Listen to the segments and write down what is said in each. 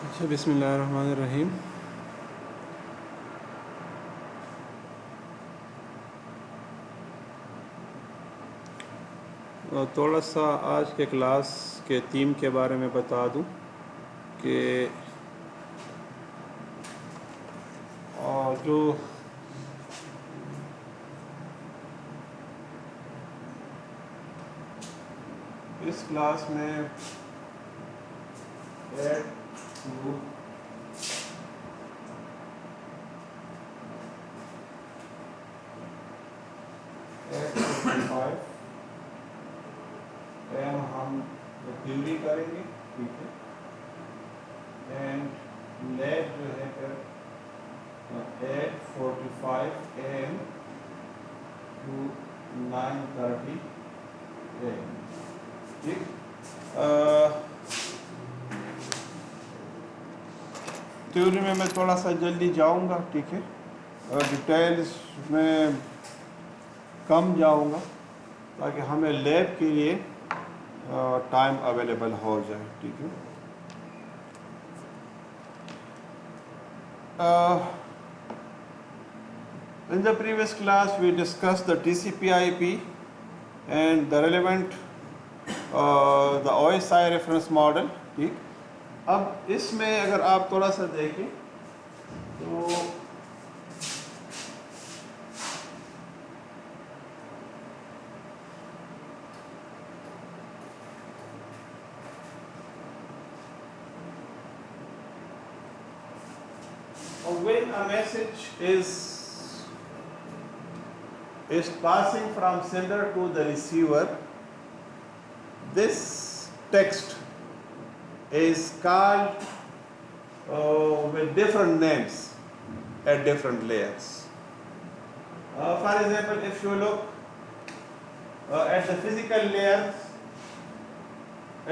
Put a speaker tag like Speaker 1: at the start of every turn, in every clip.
Speaker 1: اچھا، بسم اللہ الرحمن الرحیم. تھوڑا سا آج کے کلاس کے تھیم کے بارے میں بتا دوں کہ جو اس کلاس میں ایڈ ٹو ایم ہم تھیوری کریں گے، ٹھیک ہے. اینڈ لیٹ جو ہے پھر 8:45 AM to 9:30 AM. ٹھیک. تھیوری میں تھوڑا سا جلدی جاؤں گا، ٹھیک ہے. ڈیٹیلز میں کم جاؤں گا تاکہ ہمیں لیب کے لیے ٹائم اویلیبل ہو جائے، ٹھیک ہے. In the previous class we discussed the TCP/IP and the relevant the OSI reference model. ٹھیک. اب اس میں اگر آپ تھوڑا سا دیکھیں تو when a message is passing from sender to the receiver, this text is called with different names at different layers. For example, if you look at the physical layer,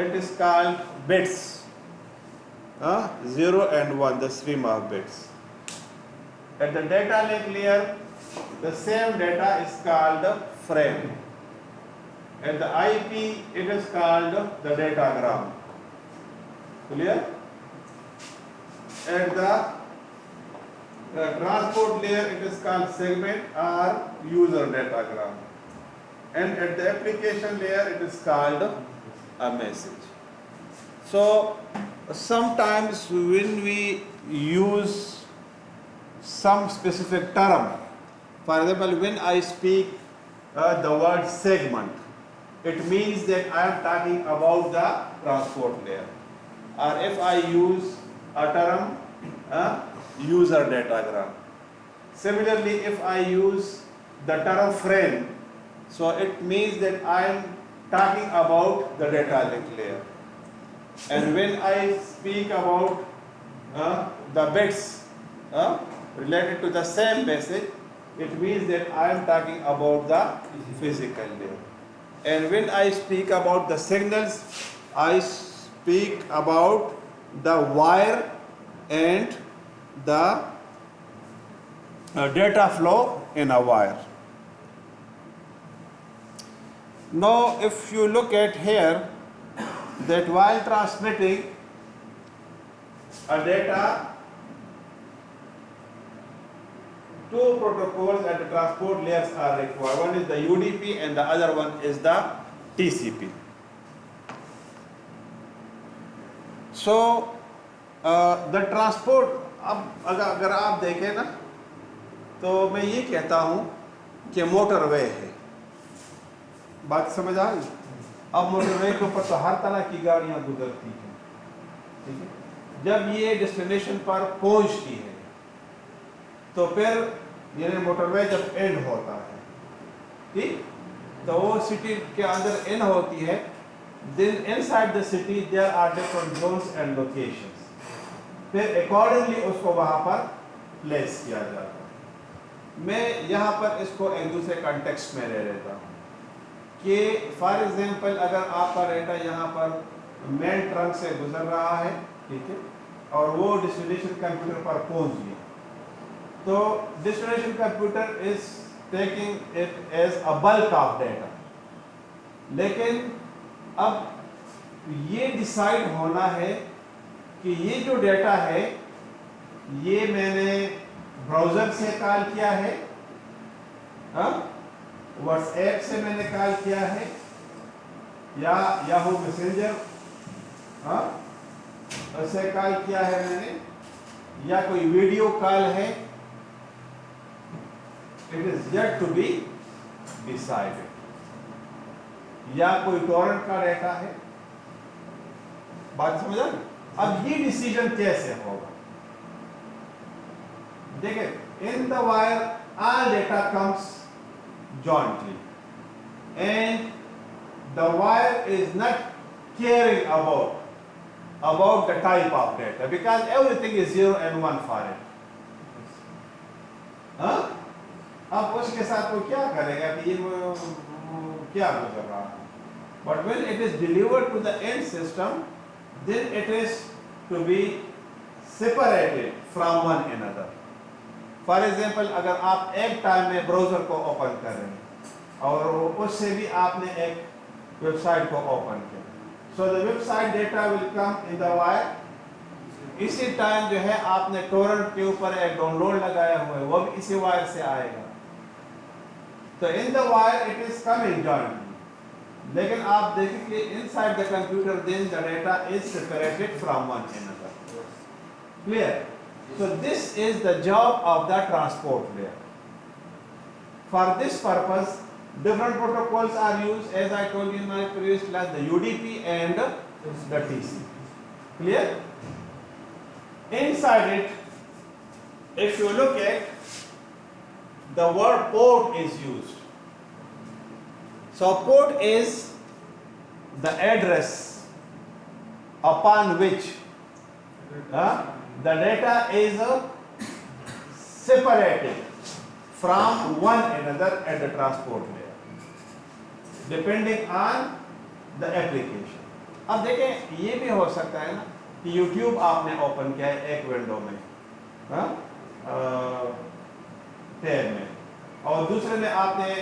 Speaker 1: it is called bits, 0 and 1, the stream of bits. At the data link layer, the same data is called frame. At the IP, it is called the datagram. Clear? At the transport layer, it is called segment or user datagram. And at the application layer, it is called a message. So sometimes when we use some specific term, for example, when I speak the word segment, it means that I am talking about the transport layer. Or if I use a term user datagram. Similarly, if I use the term frame, so it means that I am talking about the data link layer. And when I speak about the bits related to the same message, it means that I am talking about the physical layer. And when I speak about the signals, I speak about the wire and the data flow in a wire. Now, if you look at here, that while transmitting a data, two protocols at the transport layers are required. One is the UDP and the other one is the TCP. So the transport, اب اگر آپ دیکھیں نا تو میں یہ کہتا ہوں کہ موٹر وے ہے. بات سمجھ آئی؟ اب موٹر وے کے اوپر تو ہر طرح کی گاڑیاں گزرتی ہیں، ٹھیک ہے. جب یہ ڈیسٹینیشن پر پہنچتی ہے تو پھر یعنی موٹر وے جب اینڈ ہوتا ہے، ٹھیک، تو وہ سٹی کے اندر اینڈ ہوتی ہے. Then inside the city there are different zones and locations. پھر اکارڈنگلی اس کو وہاں پر پلیس کیا جاتا ہے. میں یہاں پر اس کو ایک دوسرے کنٹیکسٹ میں لے لیتا ہوں کہ فار ایگزامپل اگر آپ کا ڈیٹا یہاں پر مین ٹرنک سے گزر رہا ہے، ٹھیک ہے، اور وہ ڈیسٹینیشن کمپیوٹر پر پہنچ گیا، تو destination computer is taking it as a bulk of data. لیکن اب یہ ڈیسائیڈ ہونا ہے کہ یہ جو ڈیٹا ہے یہ میں نے براؤزر سے کال کیا ہے, واٹس ایپ سے میں نے کال کیا ہے, یا یاہو میسنجر سے کال کیا ہے میں نے, یا کوئی ویڈیو کال ہے. It is yet to be decided. یا کوئی ٹورنٹ کا ڈیٹا ہے. بات سمجھ آئی؟ اب یہ ڈیسیجن کیسے ہوگا؟ دیکھیں, in the wire all data comes jointly and the wire is not caring about the type of data because everything is 0 and 1 for it. اب اس کے ساتھ وہ کیا کرے گا کہ یہ کیا گزر رہا ہے. But when it is delivered to the end system, then it is to be separated from one another. For example, اگر آپ ایک ٹائم میں براؤزر کو اوپن کر رہے ہیں اور اس سے بھی آپ نے ایک ویب سائٹ کو اوپن کیا, so the website data will come in the wire. اسی ٹائم جو ہے آپ نے ٹورنٹ کے اوپر ایک ڈاؤن لوڈ لگایا ہوا ہے, وہ بھی اسی وائر سے آئے گا. تو in the wire it is coming jointly. لیکن آپ دیکھیں کہ inside the computer then the data is separated from one another. Clear? So this is the job of the transport layer. For this purpose, different protocols are used, as I told you in my previous class, the UDP and the TCP. Clear? Inside it, if you look at, the word port is used. So port is the address upon which the data is separated from one another at the transport layer, depending on the application. اب دیکھیں یہ بھی ہو سکتا ہے نا کہ YouTube آپ نے اوپن کیا ہے ایک ونڈو میں ٹیب میں, اور دوسرے میں آپ نے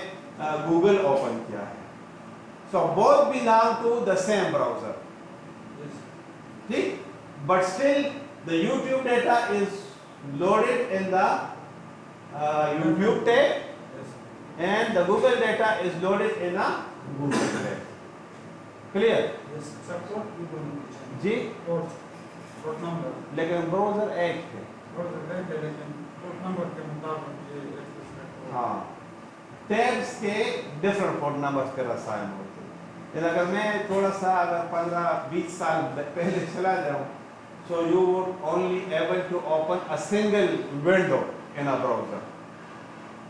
Speaker 1: گوگل اوپن کیا ہے. So both belong to the same browser. ٹھیک, but still the YouTube data is loaded in the YouTube tab and the Google data is loaded in a Google tab. Clear?
Speaker 2: Yes. Support
Speaker 1: G
Speaker 2: port number.
Speaker 1: لیکن browser ایک ہے.
Speaker 2: browser ایک ہے لیکن port number کے مطابق یہ Axis.
Speaker 1: ہاں, ٹیبس کے ڈفرنٹ پورٹ نمبرز پہ رسائن ہوتے ہیں. اگر میں تھوڑا سا اگر 15-20 سال پہلے چلا جاؤں, so you would only able to open a single window in a browser.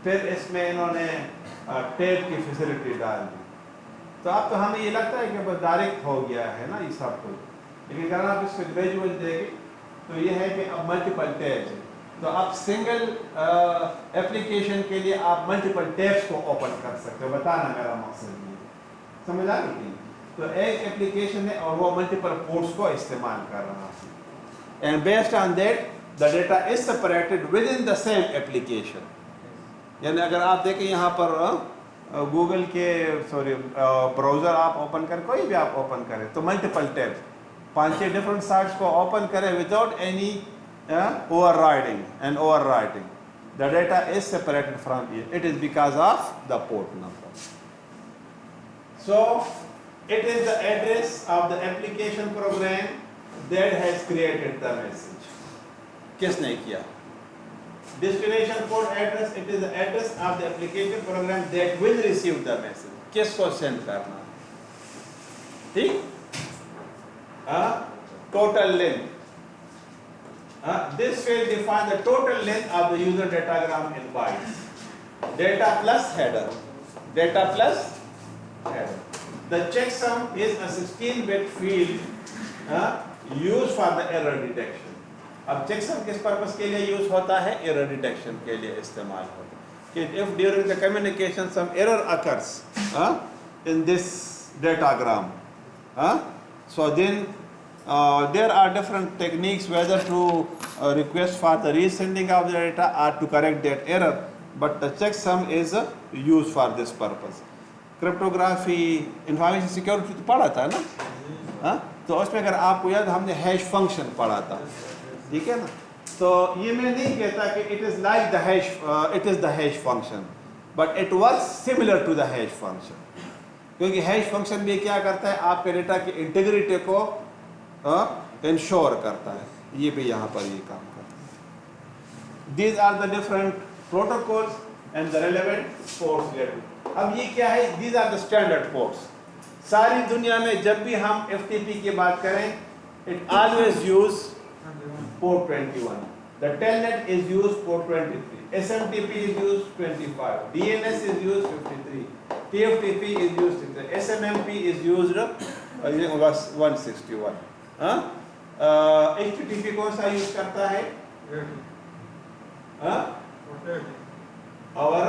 Speaker 1: پھر اس میں انہوں نے ٹیب کی فیسلٹی ڈال دی. تو اب تو ہمیں یہ لگتا ہے کہ بس ڈائریکٹ ہو گیا ہے نا یہ سب کچھ, لیکن اگر آپ اس کو گریجویٹ دیکھیں تو یہ ہے کہ اب ملٹیپل ٹیبس ہیں. تو آپ سنگل اپلیکیشن کے لیے آپ ملٹیپل ٹیبس کو اوپن کر سکتے ہو. بتانا میرا مقصد یہ سمجھ آ گئی. تو ایک اپلیکیشن ہے اور وہ ملٹیپل پورٹس کو استعمال کر رہا ہے. And based on that the data is separated within the same application. یعنی اگر آپ دیکھیں یہاں پر گوگل کے براؤزر آپ اوپن کریں, کوئی بھی آپ اوپن کریں تو ملٹیپل ٹیب 5-6 ڈفرنٹ سائٹس کو اوپن کریں without any overriding and overwriting. The data is separated from it. It is because of the port number. So it is the address of the application program that has created the message. کس نے کیا؟ Destination port address, it is the address of the application program that will receive the message. کس کو send کرنا؟ ٹھیک؟ Total length. This will define the total length of the user datagram in bytes. Data plus header. Data plus header. The checksum is a 16-bit field used for the error detection. اب checksum کس purpose کے لیے use ہوتا ہے؟ error detection کے لیے استعمال ہوتا ہے. کہ if during the communication some error occurs in this datagram, so then there are different techniques whether to request for the resending of the data or to correct that error, but the checksum is used for this purpose. Cryptography, information security تو پڑھا تھا نا, تو اس میں اگر آپ کو یاد ہم نے ہیش فنکشن پڑھا تھا, ٹھیک ہے نا. تو یہ میں نہیں کہتا کہ it is like the hash, it is the hash function, but it works similar to the hash function. کیونکہ ہیش فنکشن بھی کیا کرتا ہے, آپ کے ڈیٹا کی انٹیگریٹی کو انشور کرتا ہے. یہ بھی یہاں پر یہ کام کرتا ہے. These are the different protocols and the relevant ports. اب یہ کیا ہے, these are the standard ports. ساری دنیا میں جب بھی ہم ایف ٹی پی کی بات کریں, it always use port 21. The telnet is used port 23. SMTP is used 25. DNS is used 53. TFTP is used 63. SMMP is used 161. HTTP کون سا یوز کرتا ہے, اور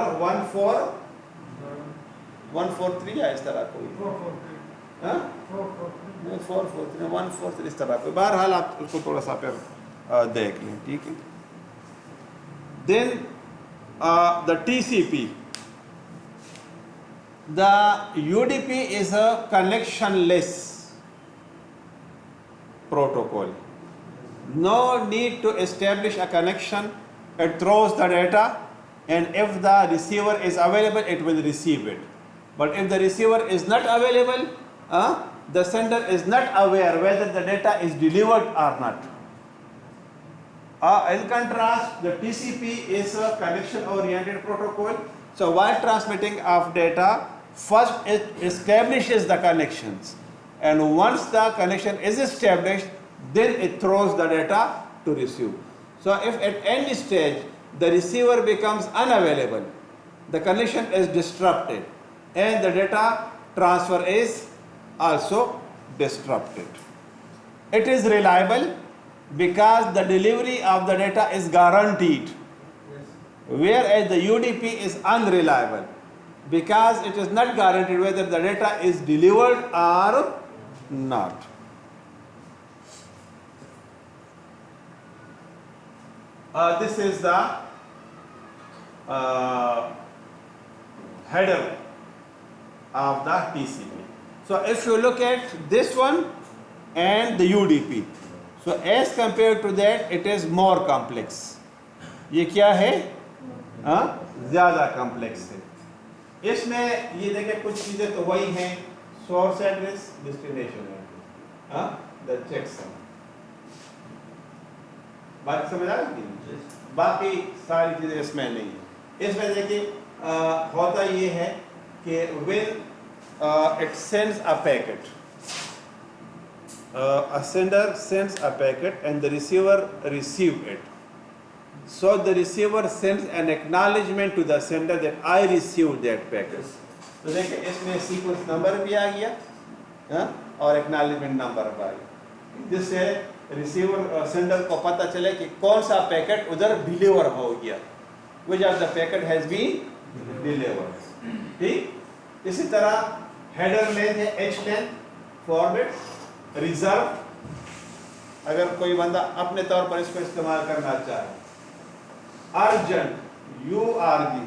Speaker 1: 143 یا اس طرح کوئی 443 143 اس طرح کوئی. بہرحال آپ اس کو تھوڑا سا پھر دیکھ لیں, ٹھیک ہے. Then the T C P, the U D P is a connectionless protocol. No need to establish a connection. It throws the data, and if the receiver is available, it will receive it. But if the receiver is not available, the sender is not aware whether the data is delivered or not. In contrast, the TCP is a connection-oriented protocol. So while transmitting of data, first it establishes the connections. And once the connection is established, then it throws the data to receive. So if at any stage the receiver becomes unavailable, the connection is disrupted, and the data transfer is also disrupted. It is reliable because the delivery of the data is guaranteed, whereas the UDP is unreliable because it is not guaranteed whether the data is delivered or not. This is the header of the TCP. So if you look at this one and the UDP, so as compared to that, it is more complex. یہ کیا ہے, زیادہ complex ہے. اس میں یہ دیکھیں کچھ چیزیں تو وہی ہیں, source address, destination address, the checksum. بات سمجھ آ رہی ہے, باقی ساری چیزیں اس میں نہیں ہیں. اس میں دیکھیں ہوتا یہ ہے کہ when it sends a packet, a sender sends a packet and the receiver receives it. So the receiver sends an acknowledgement to the sender that I received that packet. تو دیکھیں اس میں سیکوینس نمبر بھی آ گیا اور acknowledgement number بھی آ گیا, جس سے ریسیور سینڈر کو پتہ چلے کہ کون سا پیکٹ ادھر ڈیلیور ہو گیا, which of the packet has been delivered. ٹھیک. اسی طرح ہیڈر لین ہے ایچ لین, فارمیٹ, ریزرو. اگر کوئی بندہ اپنے طور پر اس کو استعمال کرنا چاہے, urgent, U R G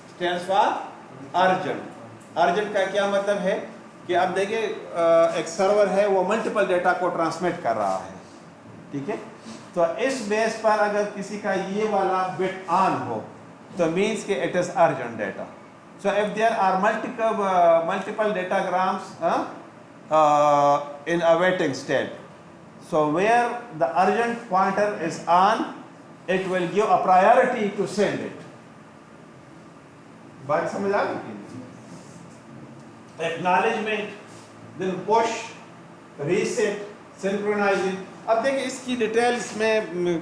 Speaker 1: stands for urgent. Urgent کا کیا مطلب ہے کہ اب دیکھیں ایک سرور ہے, وہ ملٹیپل ڈیٹا کو ٹرانسمٹ کر رہا ہے, ٹھیک ہے. تو اس بیس پر اگر کسی کا یہ والا بٹ آن ہو تو مینس کہ it is urgent data. So if there are multiple datagrams in a waiting state, so where the urgent pointer is on, it will give a priority to send it. بات سمجھ آ گئی. Acknowledgement, then push, reset, synchronizing. اب دیکھیں اس کی details میں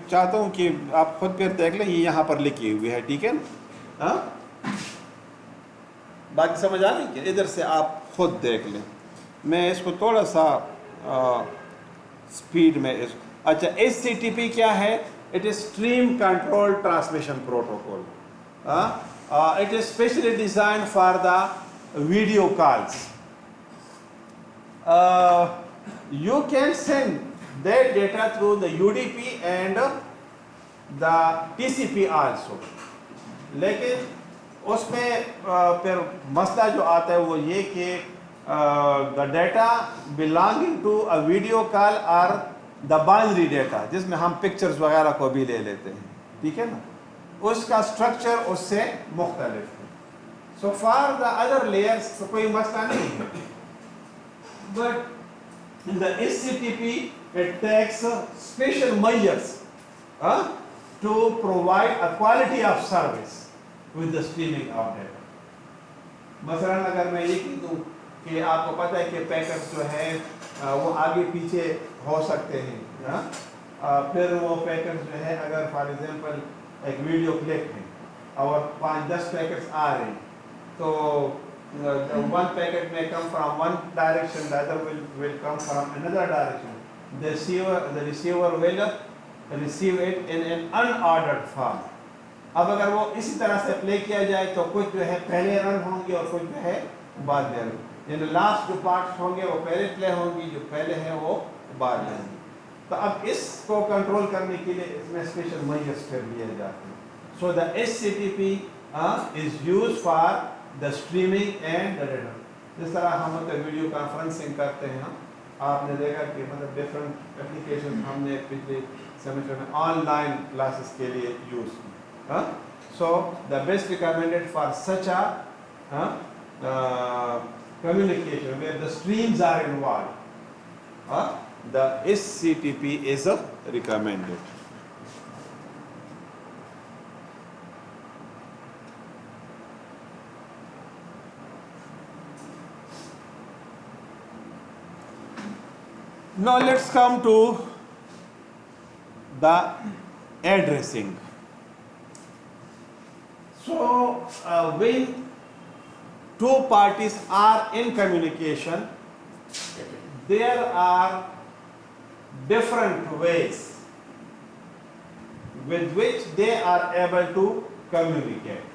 Speaker 1: چاہتا ہوں کہ آپ خود پھر دیکھ لیں, یہ یہاں پر لکھی ہوئی ہے, ٹھیک ہے نا. باقی سمجھ آ رہی کہ ادھر سے آپ خود دیکھ لیں. میں اس کو تھوڑا سا سپیڈ میں اچھا, ایچ سی ٹی پی کیا ہے, it is stream control transmission protocol. It is specially design for the video calls. You can send that data through the U D P and the T C P also. لیکن اس میں پھر مسئلہ جو آتا ہے وہ یہ کہ the data belonging to a video call are the binary data, جس میں ہم pictures وغیرہ کو بھی لے لیتے ہیں, ٹھیک ہے نا, اس کا structure اس سے مختلف ہے. So for the other layers تو کوئی مسئلہ نہیں ہے, but in the HTTP it takes special measures to provide a quality of service with the streaming of data. مثلا اگر میں یہ کہہ دوں کہ آپ کو پتہ ہے کہ پیکٹس جو ہیں وہ آگے پیچھے ہو سکتے ہیں, پھر وہ پیکٹس جو ہے اگر فار ایگزامپل ایک ویڈیو کلپ ہے اور 5-10 پیکٹس آ رہے ہیں تو one packet may come from one direction, the other will come from another direction. The receiver will receive it in an unordered form. اب اگر وہ اسی طرح سے پلے کیا جائے تو کچھ جو ہے پہلے رن ہوں گے اور کچھ جو ہے بعد میں, یعنی لاسٹ جو پارٹس ہوں گے وہ پہلے پلے ہوں گی, جو پہلے ہیں وہ بعد میں ہوں گی. تو اب اس کو کنٹرول کرنے کے لیے اس میں اسپیشل میجرز کر لیے جاتے ہیں. سو دا HTTP is used for the streaming and the data. جس طرح ہم ویڈیو کانفرنسنگ کرتے ہیں, آپ نے دیکھا کہ مطلب ڈفرینٹ اپلیکیشن ہم نے پچھلے سیمسٹر میں آن لائن کلاسز کے لیے یوز کی. So the best recommended for such a communication where the streams are involved, the HTTP is recommended. Now let's come to the addressing. So when two parties are in communication, there are different ways with which they are able to communicate.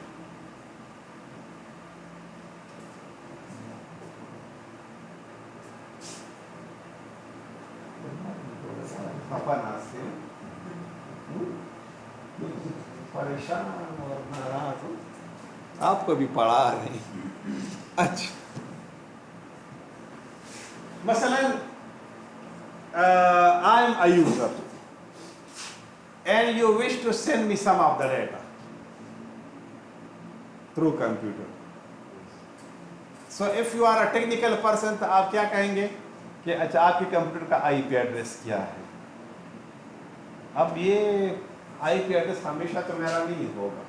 Speaker 1: پریشان اور ناراض ہوں, آپ کو بھی پڑھا رہے ہیں. اچھا مثلا I am a user and you wish to send me some of the data through computer. So if you are a technical person تو آپ کیا کہیں گے کہ اچھا آپ کے کمپیوٹر کا IP ایڈریس کیا ہے. اب یہ IP ایڈریس ہمیشہ تو میرا نہیں ہوگا,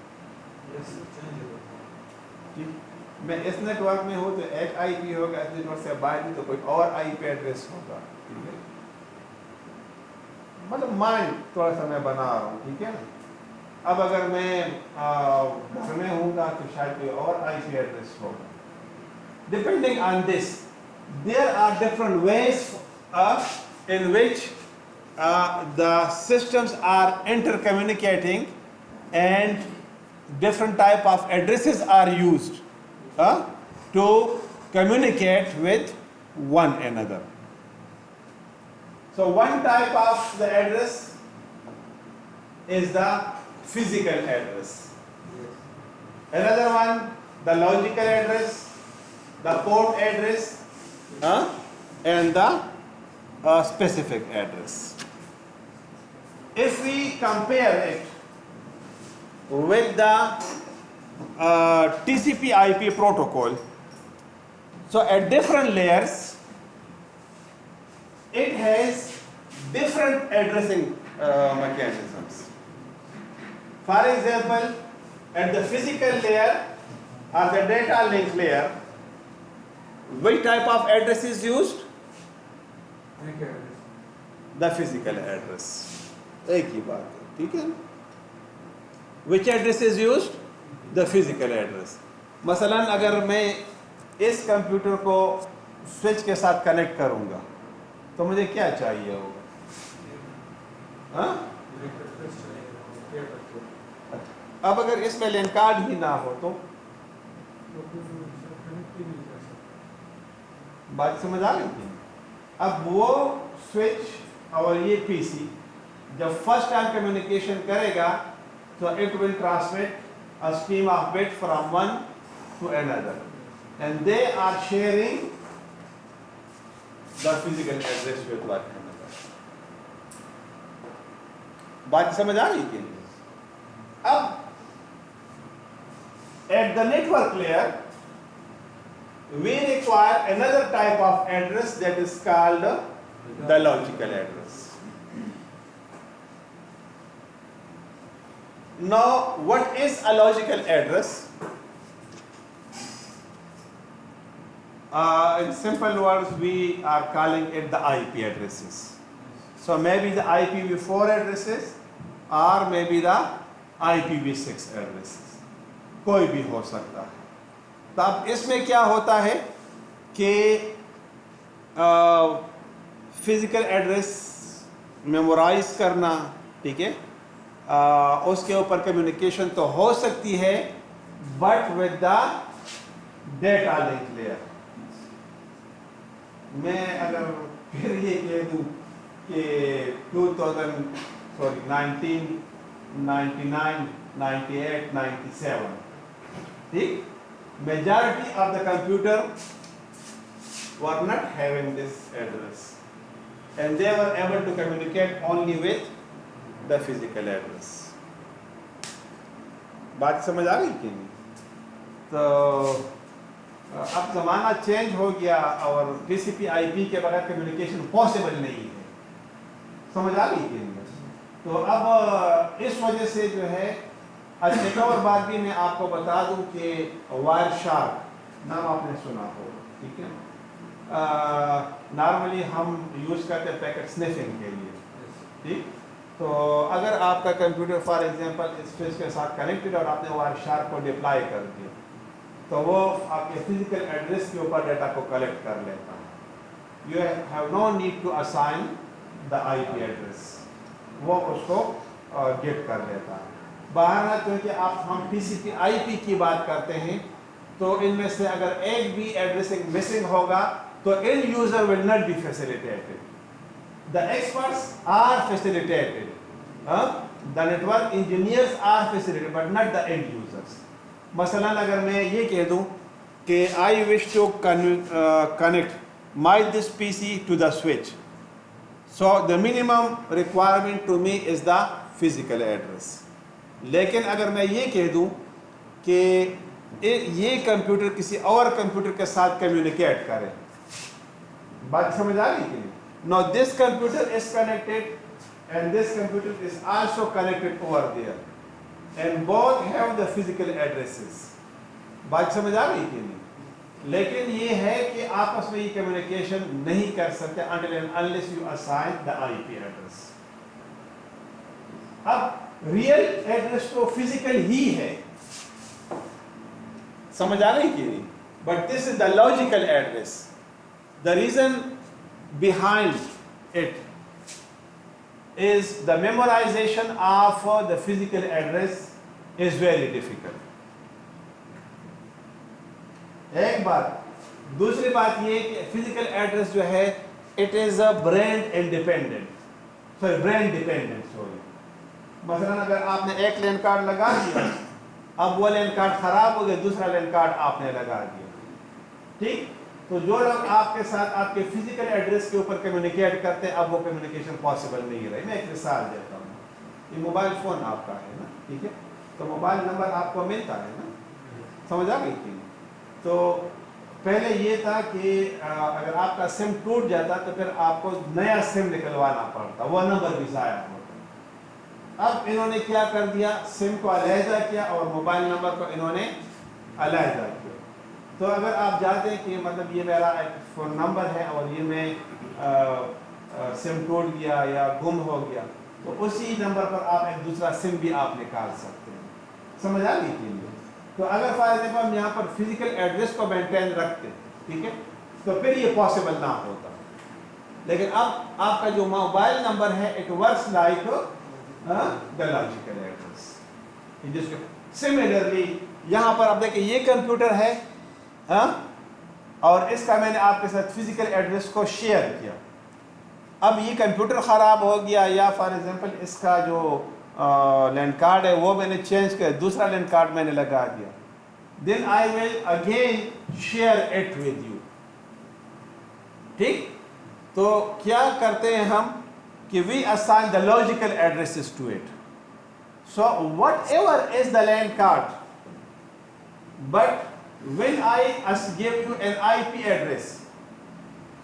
Speaker 1: میں اس نیٹ ورک میں ہوں تو ایک IP ہوگا, اس نیٹ ورک سے باہر بھی تو کوئی اور IP ایڈریس ہوگا. مطلب مائنڈ تھوڑا سا میں بنا رہا ہوں, ٹھیک ہے نا. اب اگر میں گھر میں ہوں گا تو شاید کوئی اور IP ایڈریس ہوگا. Depending on this, there are different ways in which the systems are intercommunicating and different type of addresses are used to communicate with one another. So one type of the address is the physical address. Another one, the logical address, the port address, and the specific address. If we compare it with the TCP/IP protocol, so at different layers, it has different addressing mechanisms. For example, at the physical layer or the data link layer, which type of address is used? The physical address. ایک ہی بات ہے, ٹھیک ہے. Which address is used? The physical address. مثلا اگر میں اس computer کو switch کے ساتھ کنیکٹ کروں گا تو مجھے کیا چاہیے ہوگا؟ اب اگر اس میں لین کارڈ ہی نہ ہو تو بات سمجھ آ گئی. اب وہ سوئچ اور یہ پی سی جب فرسٹ ٹائم کمیونیکیشن کرے گا تو it will transmit a stream of bit from one to another, and they are sharing the physical address جو اعتبار کرنا ہے. بات سمجھ آ رہی کہ نہیں؟ اب at the network layer we require another type of address that is called the logical address. Now what is a logical address? In simple words, we are calling it the IP addresses. So maybe the IPv4 addresses or maybe the IPv6 addresses. کوئی بھی ہو سکتا ہے. تو اب اس میں کیا ہوتا ہے کہ فزیکل ایڈریس میمورائز کرنا, ٹھیک ہے, اس کے اوپر کمیونیکیشن تو ہو سکتی ہے but with the data link layer. میں اگر پھر یہ کہہ دوں کہ 1999 98 97 ٹھیک, majority of the computer were not having this address and they were able to communicate only with the physical address. بات سمجھ آ گئی کہ نہیں؟ تو اب زمانہ چینج ہو گیا اور TCP/IP کے بغیر کمیونیکیشن پاسبل نہیں ہے. سمجھ آ گئی کہ نہیں؟ تو اب اس وجہ سے جو ہے, اچھا ایک اور بات بھی میں آپ کو بتا دوں کہ وائر شارک نام آپ نے سنا ہوگا, ٹھیک ہے. نارملی ہم یوز کرتے ہیں پیکٹ سنیفنگ کے لیے, ٹھیک. تو اگر آپ کا کمپیوٹر فار ایگزامپل اس فیس کے ساتھ کنیکٹڈ اور آپ نے وائر شارک کو ڈپلائی کر دیا تو وہ آپ کے فزیکل ایڈریس کے اوپر ڈیٹا کو کلیکٹ کر لیتا ہے. You have no need to assign the IP address, وہ اس کو گیٹ کر لیتا ہے. بہرحال کیونکہ ہم TCP/IP کی بات کرتے ہیں تو ان میں سے اگر ایک بھی ایڈریسنگ مسنگ ہوگا تو end user will not be facilitated. The experts are facilitated. The network engineers are facilitated but not the end users. مثلا اگر میں یہ کہہ دوں کہ I wish to connect this PC to the switch. So the minimum requirement to me is the physical address. لیکن اگر میں یہ کہہ دوں کہ یہ کمپیوٹر کسی اور کمپیوٹر کے ساتھ کمیونیکیٹ کرے, بات سمجھ آ رہی کہ نہیں؟ Now this computer is connected and this computer is also connected over there and both have the physical addresses. بات سمجھ آ رہی کہ نہیں؟ لیکن یہ ہے کہ آپس میں یہ کمیونیکیشن نہیں کر سکتے until and unless you assign the IP address. اب ریئل ایڈریس تو فزیکل ہی ہے, سمجھ آ رہی کہ نہیں, but this is the logical address. The reason behind it is the memorization of the physical address is very difficult. ایک بات. دوسری بات یہ کہ physical address جو ہے it is a brand dependent. مثلا اگر آپ نے ایک لین کارڈ لگا دیا, اب وہ لین کارڈ خراب ہو گیا, دوسرا لین کارڈ آپ نے لگا دیا, ٹھیک. تو جو لوگ آپ کے ساتھ آپ کے فزیکل ایڈریس کے اوپر کمیونیکیٹ کرتے ہیں اب وہ کمیونیکیشن پاسبل نہیں رہی. میں ایک مثال دیتا ہوں. یہ موبائل فون آپ کا ہے نا, ٹھیک ہے, تو موبائل نمبر آپ کو ملتا ہے نا, سمجھ آ گئی کہ نہیں. تو پہلے یہ تھا کہ اگر آپ کا سم ٹوٹ جاتا تو پھر آپ کو نیا سم نکلوانا پڑتا, وہ نمبر بھی ضائع ہوتا. اب انہوں نے کیا کر دیا, سم کو علیحدہ کیا اور موبائل نمبر کو انہوں نے علیحدہ کیا. تو اگر آپ جانتے ہیں کہ مطلب یہ میرا ایک فون نمبر ہے اور یہ میں سم ٹوٹ گیا یا گم ہو گیا تو اسی نمبر پر آپ ایک دوسرا سم بھی آپ نکال سکتے ہیں. سمجھ آ گئی کہ نہیں؟ تو اگر فار ایگزامپل ہم یہاں پر فزیکل ایڈریس کو مینٹین رکھتے, ٹھیک ہے, تو پھر یہ پاسبل نہ ہوتا. لیکن اب آپ کا جو موبائل نمبر ہے it works like the logical address. Similarly یہاں پر آپ دیکھیں یہ کمپیوٹر ہے اور اس کا میں نے آپ کے ساتھ فزیکل ایڈریس کو شیئر کیا. اب یہ کمپیوٹر خراب ہو گیا یا فار ایگزامپل اس کا جو لینڈ کارڈ ہے وہ میں نے چینج کیا, دوسرا لینڈ کارڈ میں نے لگا دیا, then I will again share it with you. ٹھیک. تو کیا کرتے ہیں ہم کہ وی assign the logical addresses to it. So whatever is the LAN card, but when I give you an IP address,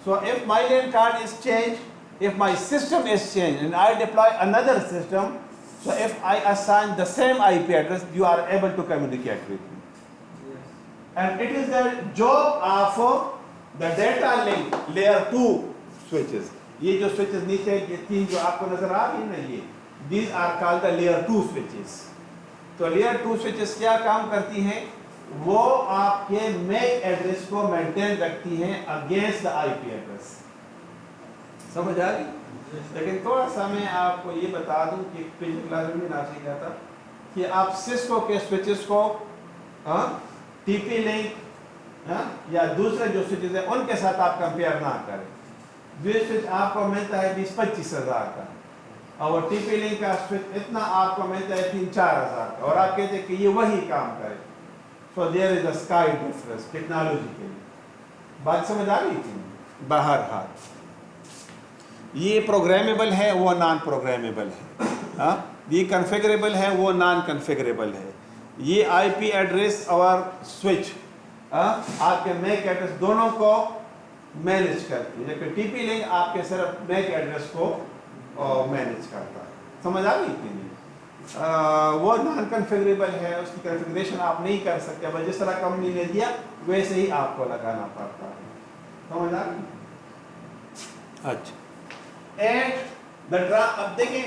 Speaker 1: so if my LAN card is changed, if my system is changed and I deploy another system, so if I assign the same IP address, you are able to communicate with me. And it is the job of the data link layer 2 switches. یہ جو switches نیچے یہ تین جو آپ کو نظر آ رہی ہیں نا یہ these are called the layer 2 switches. تو layer 2 switches کیا کام کرتی ہیں؟ وہ آپ کے MAC ایڈریس کو مینٹین رکھتی ہیں اگینسٹ دا IP ایڈریس. سمجھ آ رہی؟ لیکن تھوڑا سا میں آپ کو یہ بتا دوں کہ پچھلے کلاس میں ناصر کیا تھا کہ آپ سسکو کے سوئچز کو ٹی پی لنک یا دوسرے جو سوئچز ہیں ان کے ساتھ آپ کمپیئر نہ کریں. جو سوئچ آپ کو ملتا ہے 20-25 ہزار کا اور ٹی پی لنک کا سوئچ اتنا آپ کو ملتا ہے 3-4 ہزار کا اور آپ کہتے ہیں کہ یہ وہی کام کرے. So there is a sky difference technology کے لیے. بات سمجھ آ رہی تھی؟ بہرحال یہ پروگرامیبل ہے وہ نان پروگرامیبل ہے, یہ کنفیگریبل ہے وہ نان کنفیگریبل ہے. یہ آئی پی ایڈریس اور سوئچ آپ کے میک ایڈریس دونوں کو مینیج کرتی ہے, لیکن ٹی پی لنک آپ کے صرف میک ایڈریس کو مینیج کرتا ہے. سمجھ آ گئی کہ نہیں؟ وہ نان کنفیگریبل ہے, اس کی کنفیگریشن آپ نہیں کر سکتے, بس جس طرح کمپنی نے دیا ویسے ہی آپ کو لگانا پڑتا ہے. سمجھ آ گئی؟ اچھا اینڈ اب دیکھیں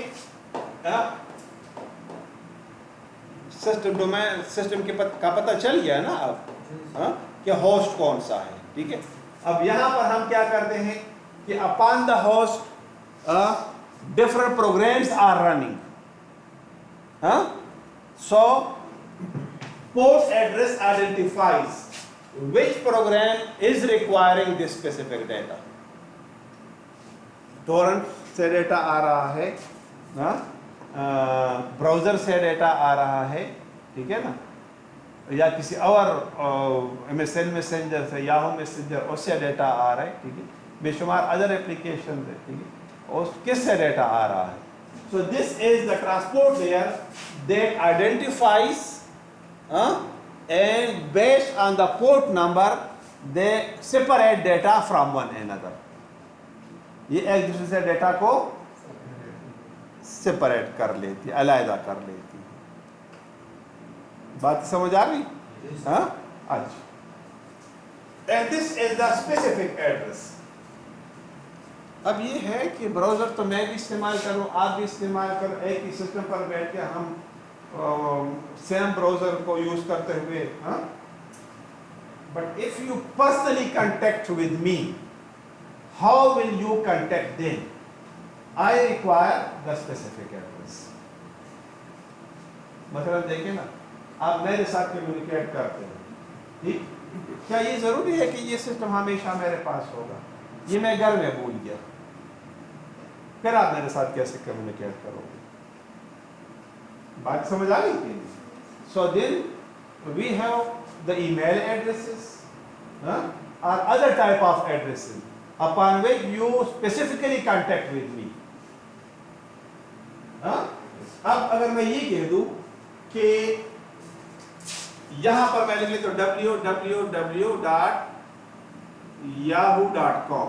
Speaker 1: سسٹم ڈومین سسٹم کا پتہ چل گیا نا اب کہ ہوسٹ کون سا ہے. ٹھیک ہے, اب یہاں پر ہم کیا کرتے ہیں کہ upon the host different programs are running. So port address identifies which program is requiring this specific data. Torrent سے ڈیٹا آ رہا ہے, براؤزر سے ڈیٹا آ رہا ہے, ٹھیک ہے نا, یا کسی اور ایم ایس این میسنجر سے یاہو میسنجر اس سے ڈیٹا آ رہا ہے, ٹھیک ہے, بے شمار ادر اپلیکیشن ہے, ٹھیک ہے, اور کس سے ڈیٹا آ رہا ہے. So this is the transport layer that identifies and based on the port number they separate data from one another. یہ ایک دوسرے سے ڈیٹا کو سپریٹ کر لیتی, علیحدہ کر لیتی. بات سمجھ آ گئی؟ اچھا, and this is the specific address. اب یہ ہے کہ براؤزر تو میں بھی استعمال کروں, آپ بھی استعمال کرو, ایک ہی سسٹم پر بیٹھ کے ہم سیم براؤزر کو یوز کرتے ہوئے, but if you personally contact with me, how will you contact them? I require the specific address. مثلا دیکھیں نا, آپ میرے ساتھ کمیونیکیٹ کرتے ہیں, ٹھیک, کیا یہ ضروری ہے کہ یہ سسٹم ہمیشہ میرے پاس ہوگا؟ یہ میں گھر میں بھول گیا, پھر آپ میرے ساتھ کیسے کمیونیکیٹ کرو گے؟ بات سمجھ آ گئی کہ نہیں؟ So then we have the email addresses or other type of addresses upon which you specifically contact with me. اب اگر میں یہ کہہ دوں کہ یہاں پر میں لکھ لیتا ہوں www.yahoo.com.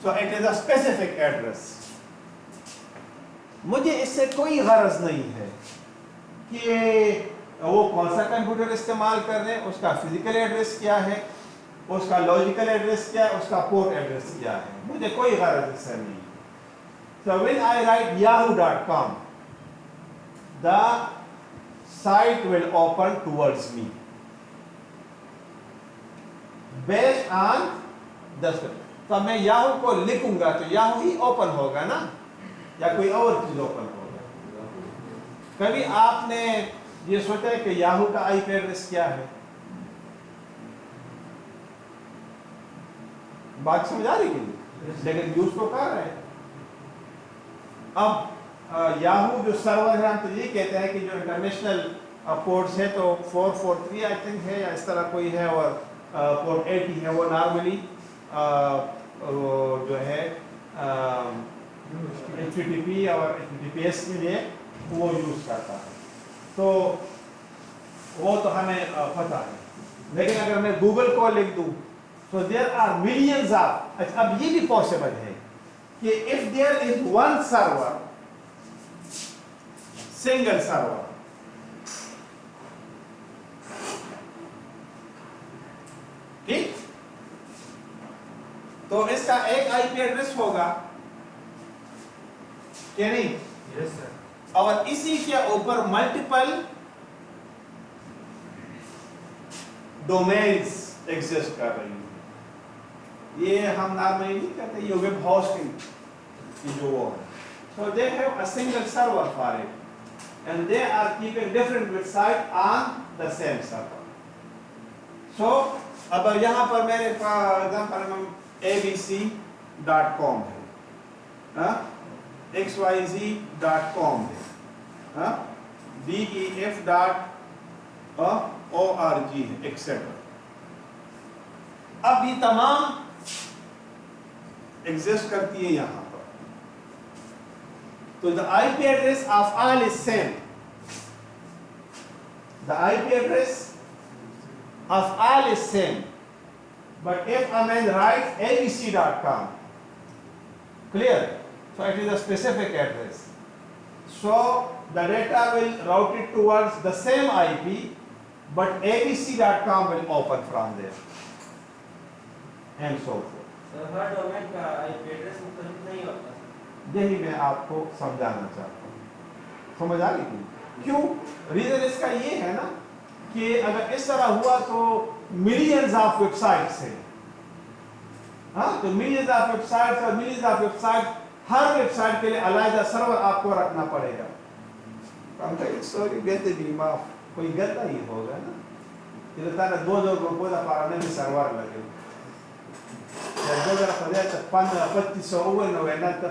Speaker 1: So it is a specific address. مجھے اس سے کوئی غرض نہیں ہے کہ وہ کون سا کمپیوٹر استعمال کر رہے ہیں, اس کا فزیکل ایڈریس کیا ہے, اس کا لاجیکل ایڈریس کیا ہے, اس کا پورٹ ایڈریس کیا ہے, مجھے کوئی غرض اس سے نہیں. So when I write yahoo.com, the site will open towards me based on the. تو میں یاہو کو لکھوں گا تو یاہو ہی اوپن ہوگا نا, یا کوئی اور چیز اوپن ہوگا. کبھی آپ نے یہ سوچا ہے کہ یاہو کا آئی پی ایڈریس کیا ہے؟ بات سمجھ آ رہی ہے, لیکن یوز تو کر رہے ہیں. اب یاہو جو سرور ہے, ہم تو یہ کہتے ہیں کہ جو انٹرنیشنل پورٹس ہے تو 443 آئی تھنک ہے یا اس طرح کوئی ہے, اور پورٹ 80 ہے, وہ نارملی جو ہے HTTP اور HTTPS کے لیے وہ یوز کرتا ہے. تو وہ تو ہمیں پتہ ہے. لیکن اگر میں گوگل کو لکھ دوں تو دیر آر ملینز آف. اب یہ بھی پاسبل ہے کہ if there is one server, single server, ٹھیک, تو اس کا ایک آئی پی ایڈریس ہوگا کہ نہیں,
Speaker 2: Yes, sir.
Speaker 1: اور اسی کے اوپر ملٹیپل ڈومینز ایگزسٹ کر رہی ہیں. یہ ہم نارملی نہیں کہتے, یہ ویب ہوسٹنگ کی جو وہ ہے. So they have a single server for it and they are keeping different websites on the same server. So اب یہاں پر میرے ایگزامپل abc.com ہے, xyz.com ہے, def.org ہے, etc. اب یہ تمام ایگزسٹ کرتی ہے یہاں پر. تو the IP address of all is same. The IP address of all is same. But if a man writes abc.com, clear? So it is a specific address. So the data will route it towards the same IP, but abc.com will open from there, and so forth.
Speaker 3: Sir Hare domain کا آئی پی address مختلف نہیں ہوتا.
Speaker 1: یہی میں آپ کو سمجھانا چاہتا ہوں. سمجھ آ گئی کیوں؟ ریزن اس کا یہ ہے نا کہ اگر اس طرح ہوا تو ملینز آف ویب سائٹس ہیں. ہاں, تو ملینز آف ویب سائٹس اور ملینز آف ویب سائٹ, ہر ویب سائٹ کے لیے علیحدہ سرور آپ کو رکھنا پڑے گا. کوئی غلطی ہی ہوگا نا, دو کو پارنے میں سرور لگے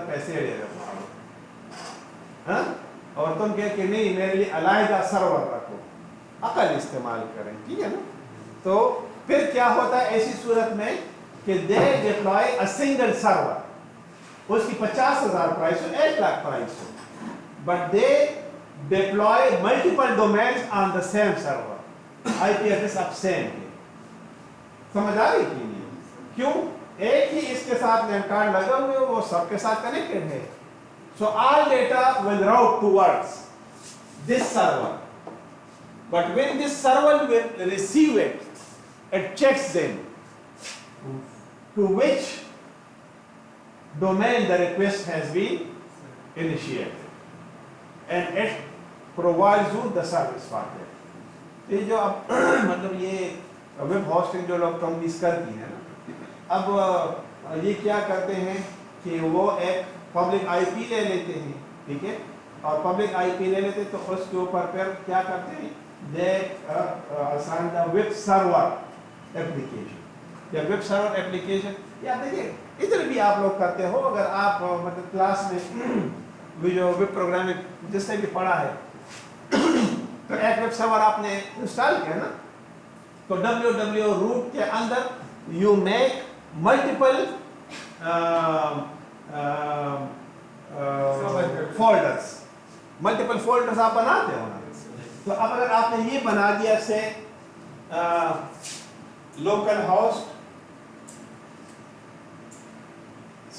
Speaker 1: پیسے لے رہے, اور تم کہ نہیں میرے لیے علیحدہ سرور رکھو, عقل استعمال کریں, ٹھیک ہے نا. تو پھر کیا ہوتا ہے ایسی صورت میں کہ دے ڈپلوائے اے سنگل سرور, اس کی 50,000 پرائس ہو, 1 لاکھ پرائس ہو, but they deploy multiple domains on the same server, IP پی ایڈریس اب سیم ہے. سمجھ آ رہی کہ نہیں؟ کیوں؟ ایک ہی اس کے ساتھ لینڈ کارڈ لگا ہوئے, وہ سب کے ساتھ کنیکٹڈ ہے. So all data will route towards this server. But when this server will receive it, it checks then to which domain the request has been initiated, and it provides you the service for that. یہ جو اب مطلب یہ web hosting جو لوگ companies کرتی ہیں نا, اب یہ کیا کرتے ہیں کہ وہ ایک پبلک آئی پی لے لیتے ہیں, ٹھیک ہے, اور پبلک آئی پی لے لیتے ہیں تو اس کے اوپر پھر کیا کرتے ہیں, دے assign the web server application. یا ویب سرور اپلیکیشن, یا دیکھیے ادھر بھی آپ لوگ کرتے ہو, اگر آپ مطلب کلاس میں جو ویب پروگرامنگ جس سے بھی پڑھا ہے تو ایک ویب سرور آپ نے انسٹال کیا نا, تو www روٹ کے اندر you make multiple folders, multiple folders آپ بناتے ہو نا. تو اب اگر آپ نے یہ بنا دیا سے لوکل ہوسٹ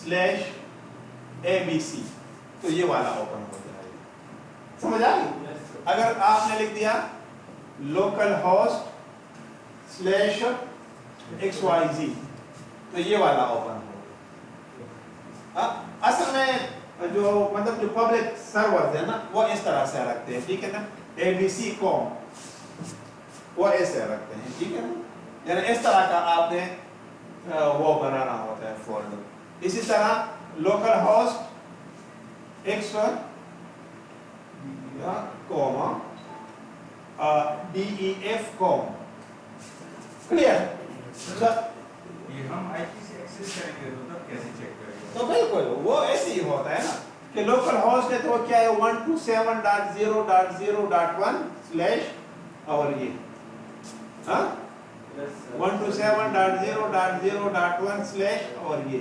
Speaker 1: /abc, تو یہ والا اوپن ہو جائے گا. سمجھ آ گئی؟ اگر آپ نے لکھ دیا لوکل ہوسٹ /xyz, تو یہ والا اوپن ہوگا. اصل میں جو مطلب جو پبلک سرورز ہیں نا وہ اس طرح سے رکھتے ہیں, ٹھیک ہے نا, abc.com وہ ایسے رکھتے ہیں, ٹھیک ہے نا, یعنی اس طرح کا آپ نے وہ بنانا ہوتا ہے فولڈر. اسی طرح local host x1 def.com, clear.
Speaker 2: یہ ہم آئی پی سے ایکسس کریں گے تو تب کیسے چیک کریں گے؟
Speaker 1: تو بالکل وہ ایسے ہی ہوتا ہے نا کہ لوکل ہوسٹ ہے تو وہ کیا ہے 127.0.0.1/ اور یہ 127.0.0.1/ اور یہ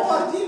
Speaker 1: ORG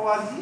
Speaker 1: ORG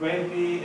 Speaker 1: 20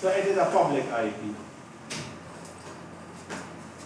Speaker 1: so it is a public IP।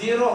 Speaker 1: 0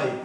Speaker 1: IP।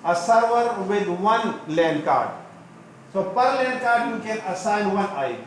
Speaker 1: a server with one LAN card, so per LAN card you can assign one IP।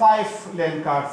Speaker 1: 5 LAN cards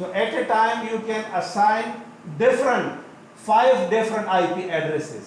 Speaker 1: so at a time you can assign 5 different IP addresses।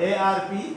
Speaker 1: ARP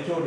Speaker 1: HOD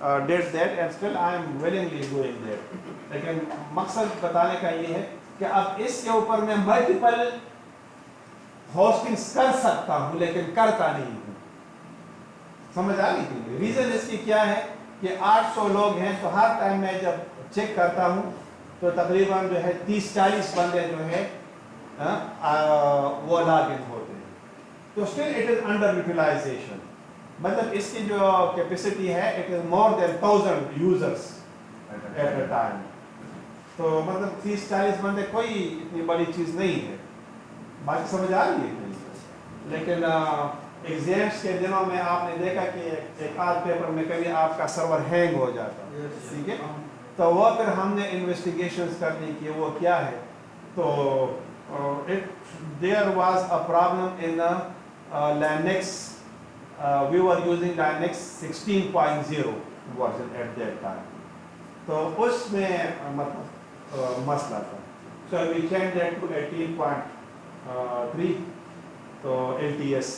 Speaker 1: did that and still I am willingly doing that. لیکن مقصد بتانے کا یہ ہے کہ اب اس کے اوپر میں ملٹیپل ہوسٹنگس کر سکتا ہوں لیکن کرتا نہیں ہوں. سمجھ آ رہی تھی؟ ریزن اس کی کیا ہے کہ 800 لوگ ہیں تو ہر ٹائم میں جب چیک کرتا ہوں تو تقریباً جو ہے 30-40 بندے جو ہے وہ لاگ ان ہوتے ہیں. تو still it is underutilization. مطلب اس کی جو کیپیسٹی ہے it is more than 1000 users at a time. تو مطلب 30-40 بندے کوئی اتنی بڑی چیز نہیں ہے. بات سمجھ آ رہی ہے؟ لیکن ایگزامس کے دنوں میں آپ نے دیکھا کہ ایک آدھ پیپر میں کبھی آپ کا سرور ہینگ ہو جاتا ہے. ٹھیک ہے، تو وہ پھر ہم نے انویسٹیگیشنز کرنی کی وہ کیا ہے. تو there was a problem in Linux. We were using Linux 16.0 version at that time. تو اس میں مطلب مسئلہ تھا. So we changed that to 18.3 تو LTS.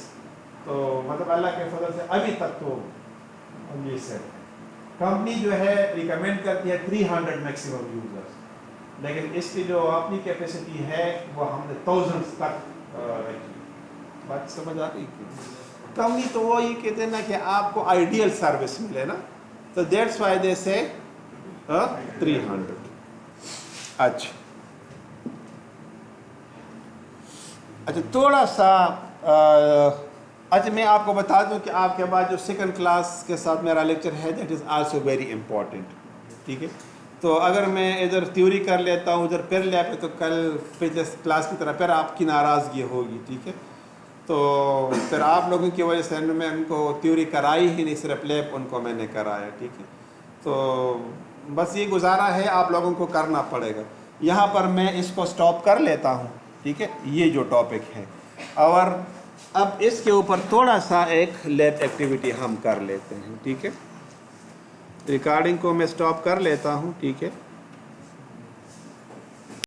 Speaker 1: تو مطلب اللہ کے فضل سے ابھی تک تو یہ سیٹ. کمپنی جو ہے ریکمینڈ کرتی ہے 300 میکسیمم یوزرس، لیکن اس کی جو اپنی کیپیسٹی ہے وہ ہم نے 1000 تک رکھی. بات سمجھ آ رہی ہے؟ کمپنی تو وہ یہ کہتے ہیں نا کہ آپ کو آئیڈیل سروس ملے نا، تو دیٹس وائی دے سے 300. اچھا تھوڑا سا میں آپ کو بتا دوں کہ آپ کے بعد جو سیکنڈ کلاس کے ساتھ میرا لیکچر ہے that is also very important. ٹھیک ہے، تو اگر میں ادھر تھیوری کر لیتا ہوں ادھر پھر لے پہ تو کل پچھلے کلاس کی طرح پھر آپ کی ناراضگی ہوگی. ٹھیک ہے، تو پھر آپ لوگوں کی وجہ سے میں ان کو تھیوری کرائی ہی نہیں، صرف لیب ان کو میں نے کرایا. ٹھیک ہے، تو بس یہ گزارا ہے آپ لوگوں کو کرنا پڑے گا. یہاں پر میں اس کو سٹاپ کر لیتا ہوں. ٹھیک ہے، یہ جو ٹاپک ہے، اور اب اس کے اوپر تھوڑا سا ایک لیب ایکٹیویٹی ہم کر لیتے ہیں. ٹھیک ہے، ریکارڈنگ کو میں سٹاپ کر لیتا ہوں. ٹھیک ہے.